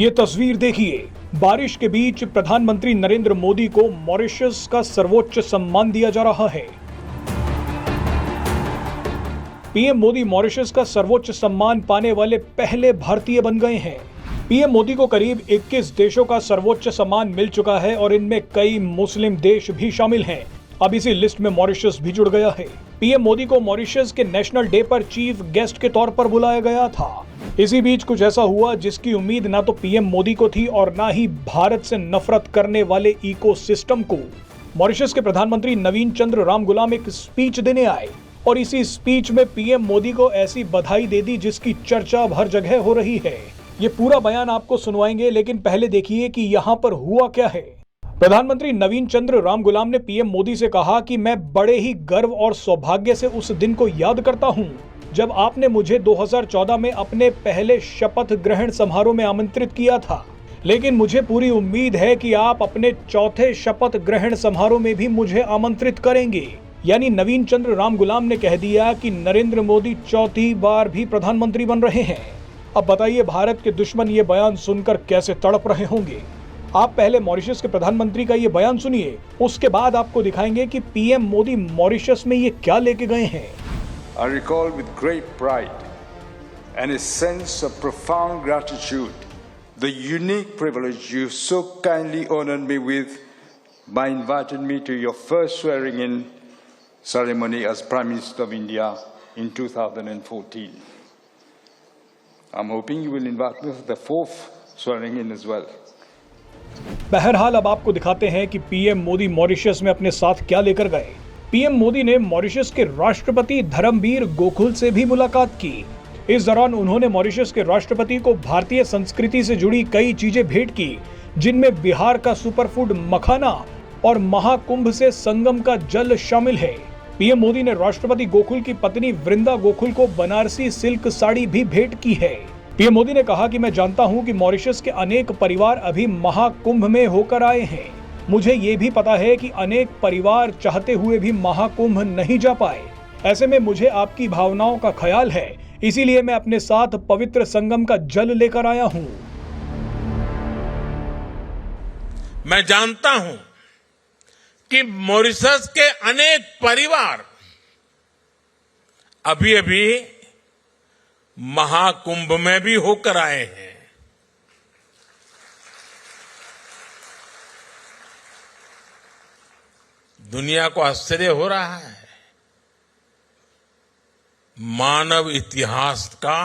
ये तस्वीर देखिए, बारिश के बीच प्रधानमंत्री नरेंद्र मोदी को मॉरिशस का सर्वोच्च सम्मान दिया जा रहा है। पीएम मोदी मॉरिशस का सर्वोच्च सम्मान पाने वाले पहले भारतीय बन गए हैं। पीएम मोदी को करीब 21 देशों का सर्वोच्च सम्मान मिल चुका है और इनमें कई मुस्लिम देश भी शामिल हैं। अब इसी लिस्ट में मॉरिशस भी जुड़ गया है। पीएम मोदी को मॉरिशस के नेशनल डे पर चीफ गेस्ट के तौर पर बुलाया गया था। इसी बीच कुछ ऐसा हुआ जिसकी उम्मीद ना तो पीएम मोदी को थी और ना ही भारत से नफरत करने वाले इकोसिस्टम को। मॉरिशस के प्रधानमंत्री नवीन चंद्र रामगुलाम एक स्पीच देने आए और इसी स्पीच में पीएम मोदी को ऐसी बधाई दे दी जिसकी चर्चा अब हर जगह हो रही है। ये पूरा बयान आपको सुनवाएंगे, लेकिन पहले देखिए कि यहाँ पर हुआ क्या है। प्रधानमंत्री नवीन चंद्र रामगुलाम ने पीएम मोदी से कहा कि मैं बड़े ही गर्व और सौभाग्य से उस दिन को याद करता हूं जब आपने मुझे 2014 में अपने पहले शपथ ग्रहण समारोह में आमंत्रित किया था, लेकिन मुझे पूरी उम्मीद है कि आप अपने चौथे शपथ ग्रहण समारोह में भी मुझे आमंत्रित करेंगे। यानी नवीन चंद्र रामगुलाम ने कह दिया कि नरेंद्र मोदी चौथी बार भी प्रधानमंत्री बन रहे हैं। अब बताइए भारत के दुश्मन ये बयान सुनकर कैसे तड़प रहे होंगे। आप पहले मॉरिशस के प्रधानमंत्री का ये बयान सुनिए, उसके बाद आपको दिखाएंगे कि पीएम मोदी मॉरिशस में ये क्या लेके गए हैं। I recall with great pride and a sense of profound gratitude the unique privilege you so kindly honored me with by inviting me to your first swearing-in ceremony as Prime Minister of India in 2014. I'm hoping you will invite me for the fourth swearing-in as well. बहरहाल अब आपको दिखाते हैं कि PM Modi Mauritius में अपने साथ क्या लेकर गए। पीएम मोदी ने मॉरिशस के राष्ट्रपति धर्मवीर गोकुल से भी मुलाकात की। इस दौरान उन्होंने मॉरिशस के राष्ट्रपति को भारतीय संस्कृति से जुड़ी कई चीजें भेंट की, जिनमें बिहार का सुपरफूड मखाना और महाकुंभ से संगम का जल शामिल है। पीएम मोदी ने राष्ट्रपति गोकुल की पत्नी वृंदा गोकुल को बनारसी सिल्क साड़ी भी भेंट की है। पीएम मोदी ने कहा कि मैं जानता हूं कि मॉरिशस के अनेक परिवार अभी महाकुंभ में होकर आए हैं। मुझे ये भी पता है कि अनेक परिवार चाहते हुए भी महाकुंभ नहीं जा पाए। ऐसे में मुझे आपकी भावनाओं का ख्याल है, इसीलिए मैं अपने साथ पवित्र संगम का जल लेकर आया हूं। मैं जानता हूं कि मॉरिशस के अनेक परिवार अभी अभी महाकुंभ में भी होकर आए हैं। दुनिया को आश्चर्य हो रहा है। मानव इतिहास का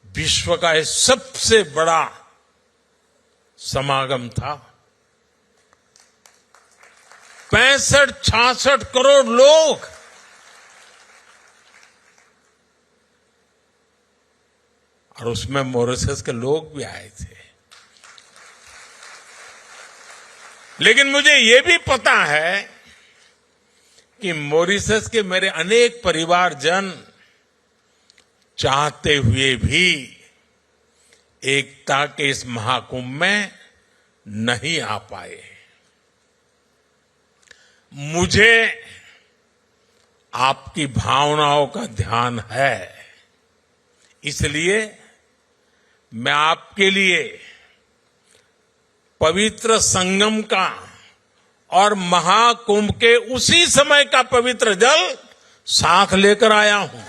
विश्व का यह सबसे बड़ा समागम था। 65-66 करोड़ लोग और उसमें मॉरिशस के लोग भी आए थे। लेकिन मुझे यह भी पता है कि मॉरिशस के मेरे अनेक परिवारजन चाहते हुए भी एकता के इस महाकुंभ में नहीं आ पाए। मुझे आपकी भावनाओं का ध्यान है, इसलिए मैं आपके लिए पवित्र संगम का और महाकुंभ के उसी समय का पवित्र जल साथ लेकर आया हूं।